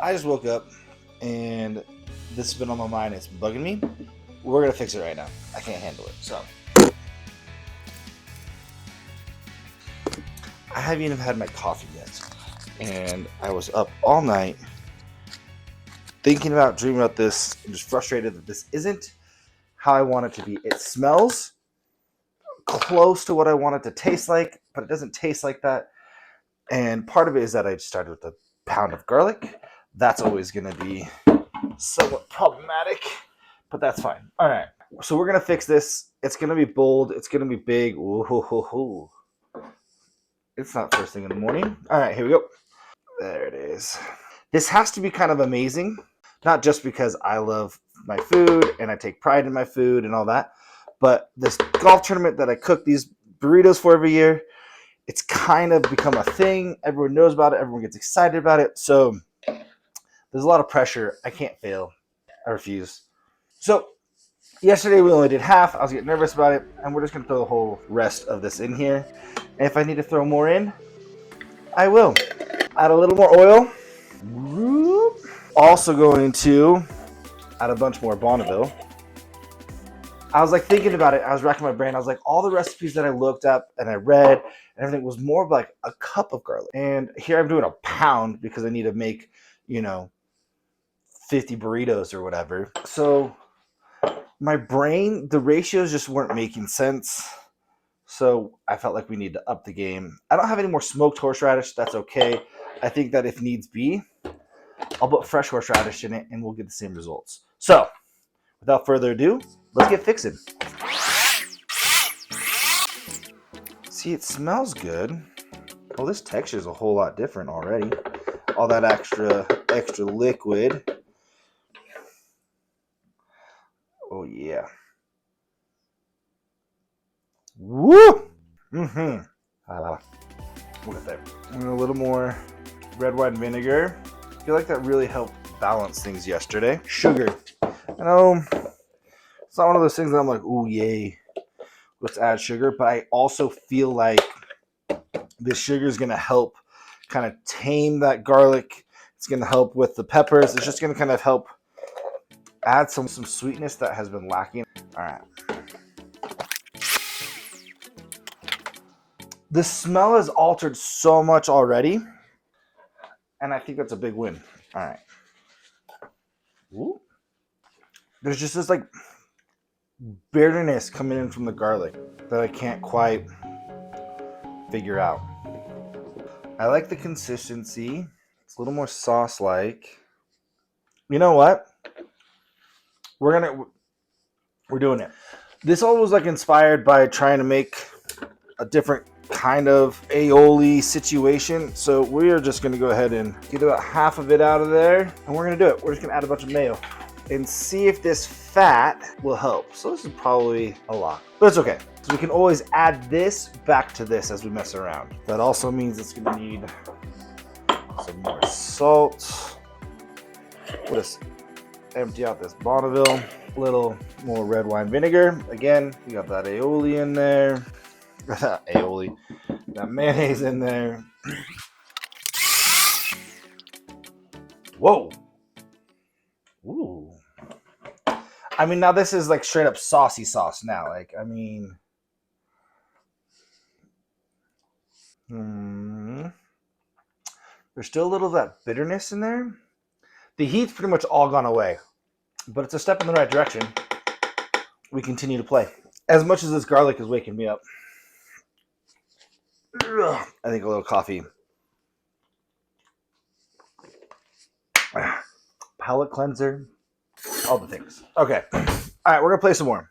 I just woke up and this has been on my mind. It's been bugging me. We're going to fix it right now. I can't handle it. So, I haven't even had my coffee yet. And I was up all night thinking about, dreaming about this. I'm just frustrated that this isn't how I want it to be. It smells close to what I want it to taste like, but it doesn't taste like that. And part of it is that I started with a pound of garlic. That's always going to be somewhat problematic, but that's fine. All right. So we're going to fix this. It's going to be bold. It's going to be big. Ooh. It's not first thing in the morning. All right, here we go. There it is. This has to be kind of amazing, not just because I love my food and I take pride in my food and all that, but this golf tournament that I cook these burritos for every year, it's kind of become a thing. Everyone knows about it. Everyone gets excited about it. So there's a lot of pressure. I can't fail. I refuse. So yesterday we only did half. I was getting nervous about it, and we're just going to throw the whole rest of this in here. And if I need to throw more in, I will. Add a little more oil. Also going to add a bunch more Bonneville. I was like thinking about it. I was racking my brain. I was like, all the recipes that I looked up and I read and everything was more of like a cup of garlic. And here I'm doing a pound because I need to make, 50 burritos or whatever. So my brain, the ratios just weren't making sense. So I felt like we need to up the game. I don't have any more smoked horseradish. That's okay. I think that if needs be, I'll put fresh horseradish in it and we'll get the same results. So without further ado, let's get fixing. See, it smells good. Well, this texture is a whole lot different already. All that extra liquid. Oh yeah. Woo! Mm-hmm. Look at that. And a little more red wine vinegar. I feel like that really helped balance things yesterday. Sugar. I know it's not one of those things that I'm like, ooh, yay, let's add sugar. But I also feel like this sugar is going to help kind of tame that garlic. It's going to help with the peppers. It's just going to kind of help add some sweetness that has been lacking. All right. The smell has altered so much already, and I think that's a big win. All right. Ooh. There's just this like bitterness coming in from the garlic that I can't quite figure out. I like the consistency. It's a little more sauce-like. You know what? We're doing it. This all was like inspired by trying to make a different kind of aioli situation. So we are just going to go ahead and get about half of it out of there. And we're going to do it. We're just going to add a bunch of mayo and see if this fat will help. So this is probably a lot, but it's okay. So we can always add this back to this as we mess around. That also means it's going to need some more salt. We'll just empty out this Bonneville. A little more red wine vinegar. Again, we got that aioli in there. Aioli. Got mayonnaise in there. Whoa. Ooh. I mean, now this is like straight up saucy sauce now. Like, I mean... There's still a little of that bitterness in there. The heat's pretty much all gone away. But it's a step in the right direction. We continue to play. As much as this garlic is waking me up, I think a little coffee. Palate cleanser. All the things. Okay. All right, we're going to play some more.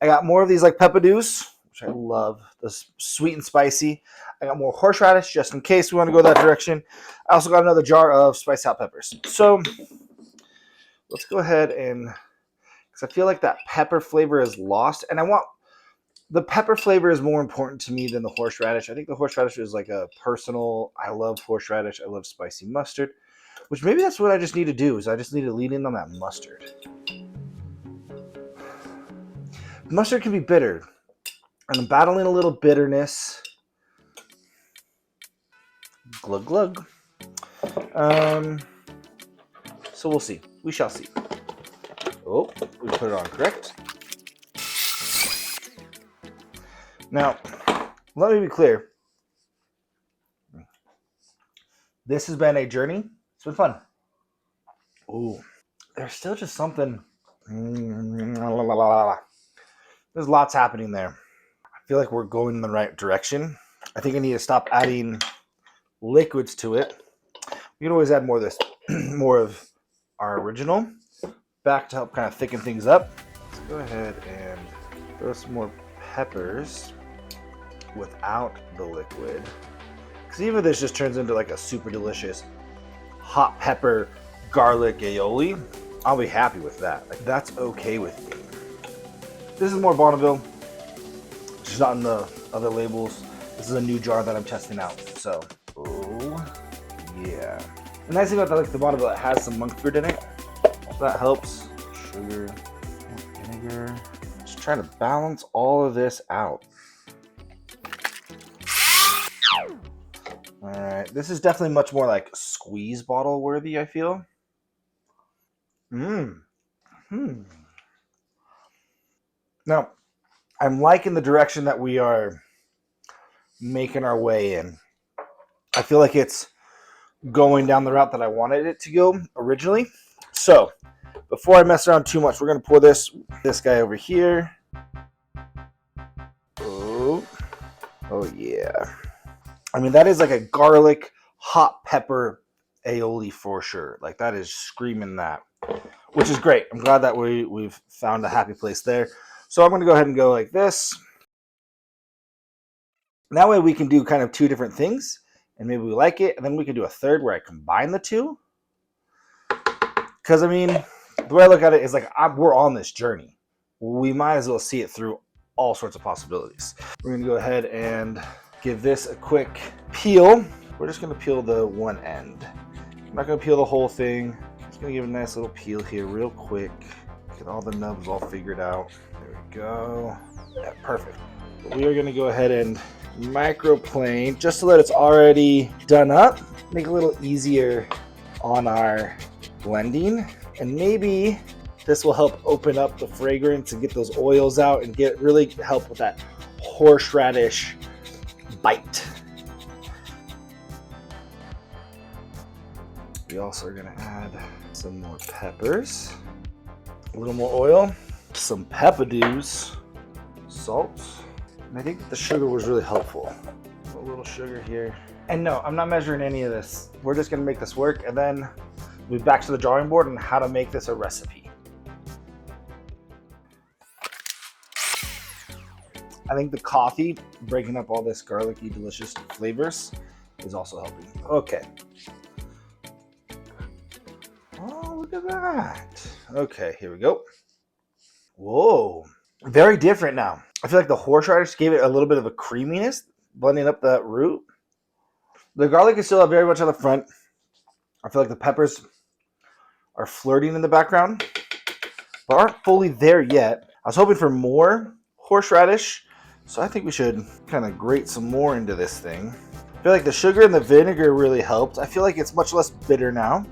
I got more of these like peppadews, which I love. This sweet and spicy. I got more horseradish just in case we want to go that direction. I also got another jar of spiced hot peppers. So let's go ahead and, because I feel like that pepper flavor is lost. And the pepper flavor is more important to me than the horseradish. I think the horseradish is like a personal, I love horseradish. I love spicy mustard, which maybe that's what I just need to do, is I just need to lean in on that mustard. Mustard can be bitter, and I'm battling a little bitterness. Glug glug. So we'll see. We shall see. Oh, we put it on correct. Now, let me be clear. This has been a journey. It's been fun. Ooh, there's still just something. There's lots happening there. I feel like we're going in the right direction. I think I need to stop adding liquids to it. We can always add more of this, more of our original back to help kind of thicken things up. Let's go ahead and throw some more peppers without the liquid. Because even if this just turns into like a super delicious hot pepper garlic aioli, I'll be happy with that. Like, that's okay with me. This is more Bonneville. It's just not in the other labels. This is a new jar that I'm testing out. So, oh yeah. The nice thing about the Bonneville, it has some monk fruit in it. So that helps. Sugar, vinegar. Just trying to balance all of this out. All right, this is definitely much more like squeeze bottle worthy, I feel. Now, I'm liking the direction that we are making our way in. I feel like it's going down the route that I wanted it to go originally. So, before I mess around too much, we're going to pour this guy over here. Oh yeah. I mean, that is like a garlic hot pepper aioli for sure. Like, that is screaming that, which is great. I'm glad that we've found a happy place there. So I'm going to go ahead and go like this. And that way we can do kind of two different things, and maybe we like it, and then we can do a third where I combine the two. Because, I mean, the way I look at it is like we're on this journey. We might as well see it through all sorts of possibilities. We're going to go ahead and give this a quick peel. We're just going to peel the one end. I'm not going to peel the whole thing. Just going to give it a nice little peel here real quick. Get all the nubs all figured out. There we go. Yeah, perfect. But we are going to go ahead and microplane just so that it's already done up. Make it a little easier on our blending. And maybe this will help open up the fragrance and get those oils out and really help with that horseradish bite. We also are going to add some more peppers, a little more oil, some peppadews, salt, and I think that the sugar was really helpful. A little sugar here. And no, I'm not measuring any of this. We're just going to make this work and then move back to the drawing board on how to make this a recipe. I think the coffee, breaking up all this garlicky, delicious flavors, is also helping. Okay. Oh, look at that. Okay, here we go. Whoa. Very different now. I feel like the horseradish gave it a little bit of a creaminess, blending up that root. The garlic is still very much on the front. I feel like the peppers are flirting in the background, but aren't fully there yet. I was hoping for more horseradish, so I think we should kind of grate some more into this thing. I feel like the sugar and the vinegar really helped. I feel like it's much less bitter now,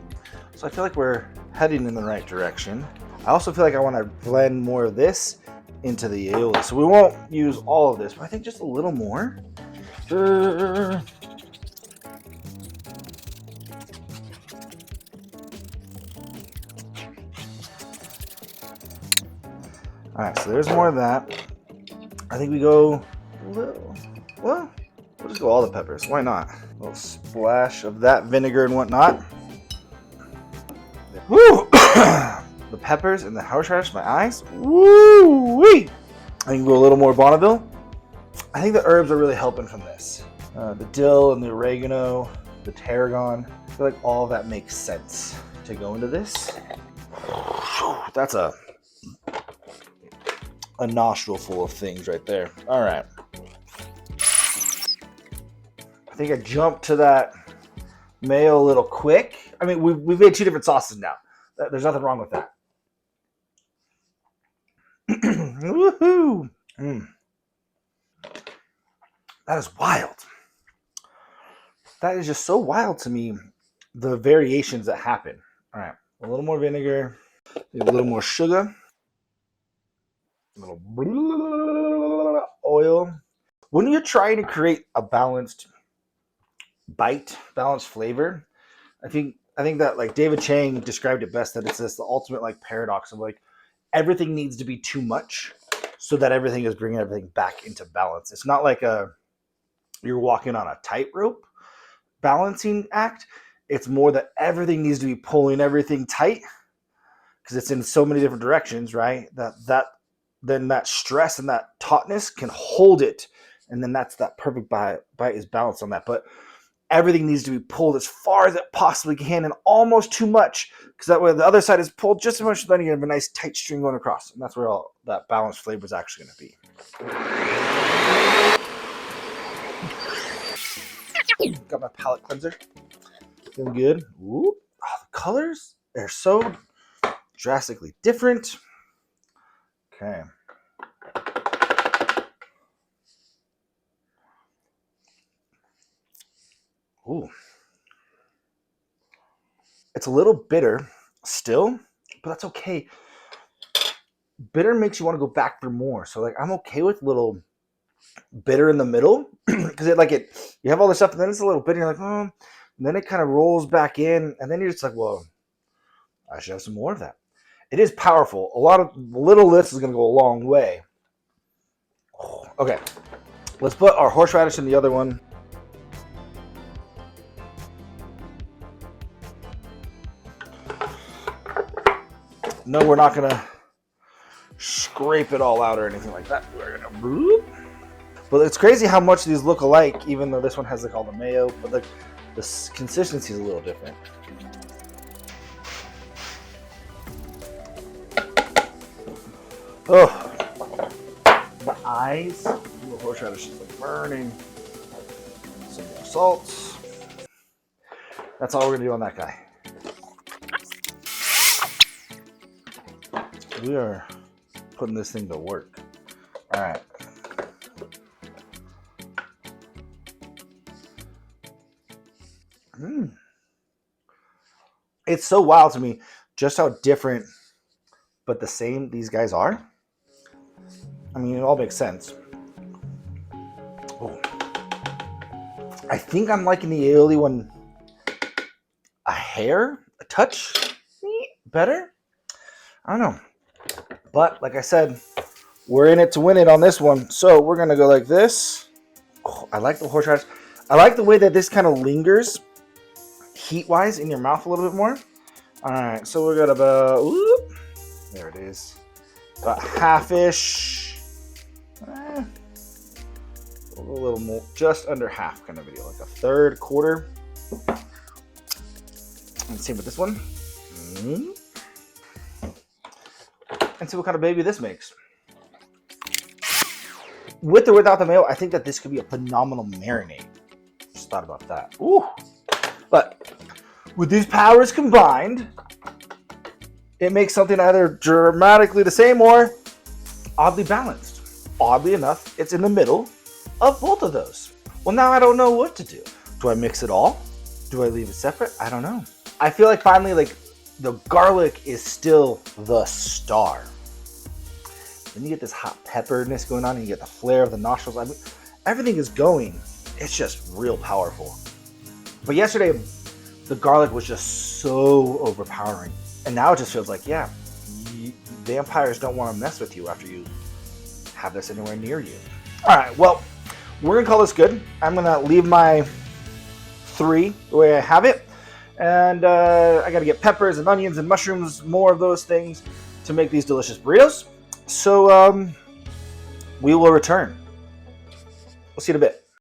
so I feel like we're heading in the right direction. I also feel like I want to blend more of this into the aioli, so we won't use all of this, but I think just a little more. All right, so there's more of that. I think we go a little, well, we'll just go all the peppers. Why not? A little splash of that vinegar and whatnot. Woo! The peppers and the horseradish, my eyes. Woo-wee! I think go a little more Bonneville. I think the herbs are really helping from this. The dill and the oregano, the tarragon. I feel like all of that makes sense to go into this. That's a nostril full of things right there. All right. I think I jumped to that mayo a little quick. I mean, we've made two different sauces now. There's nothing wrong with that. Woohoo! That is wild. That is just so wild to me, the variations that happen. All right. a little more vinegar, a little more sugar, a little oil. When you're trying to create a balanced bite, balanced flavor, I think that like David Chang described it best, that it's this the ultimate like paradox of like everything needs to be too much so that everything is bringing everything back into balance. It's not like you're walking on a tightrope balancing act. It's more that everything needs to be pulling everything tight because it's in so many different directions, right? Then that stress and that tautness can hold it, and then that's that perfect bite is balanced on that. But everything needs to be pulled as far as it possibly can, and almost too much, because that way the other side is pulled just as much, then you have a nice tight string going across, and that's where all that balanced flavor is actually going to be. Got my palette cleanser. Feeling good. Ooh, oh, the colors, they're so drastically different. Okay. Ooh. It's a little bitter still, but that's okay. Bitter makes you want to go back for more. So like I'm okay with a little bitter in the middle because you have all this stuff and then it's a little bitter. You're like, oh, and then it kind of rolls back in, and then you're just like, well, I should have some more of that. It is powerful. A lot of little this is going to go a long way. Okay, let's put our horseradish in the other one. No, we're not going to scrape it all out or anything like that. We're going to bloop. But it's crazy how much these look alike, even though this one has like all the mayo, but the consistency is a little different. Oh, my eyes. The horseradish is like burning. Some more salt. That's all we're gonna do on that guy. We are putting this thing to work. All right. It's so wild to me just how different but the same these guys are. I mean, it all makes sense. Oh. I think I'm liking the aioli one a touch better. I don't know. But like I said, we're in it to win it on this one. So we're going to go like this. Oh, I like the horseradish. I like the way that this kind of lingers heat-wise in your mouth a little bit more. All right, so we got about, whoop, there it is, about half-ish, a little more, just under half kind of video, like a third, quarter. Let's see what this one, and see what kind of baby this makes. With or without the mayo, I think that this could be a phenomenal marinade. Just thought about that. Ooh, but with these powers combined, it makes something either dramatically the same or oddly balanced. Oddly enough, it's in the middle of both of those. Well, now I don't know what to do. Do I mix it all? Do I leave it separate? I don't know. I feel like finally, like, the garlic is still the star. Then you get this hot pepperness going on, and you get the flair of the nostrils. I mean, everything is going. It's just real powerful. But yesterday, the garlic was just so overpowering. And now it just feels like, yeah, vampires don't want to mess with you after you have this anywhere near you. All right, well, we're going to call this good. I'm going to leave my 3 the way I have it. And I got to get peppers and onions and mushrooms, more of those things to make these delicious burritos. So we will return. We'll see you in a bit.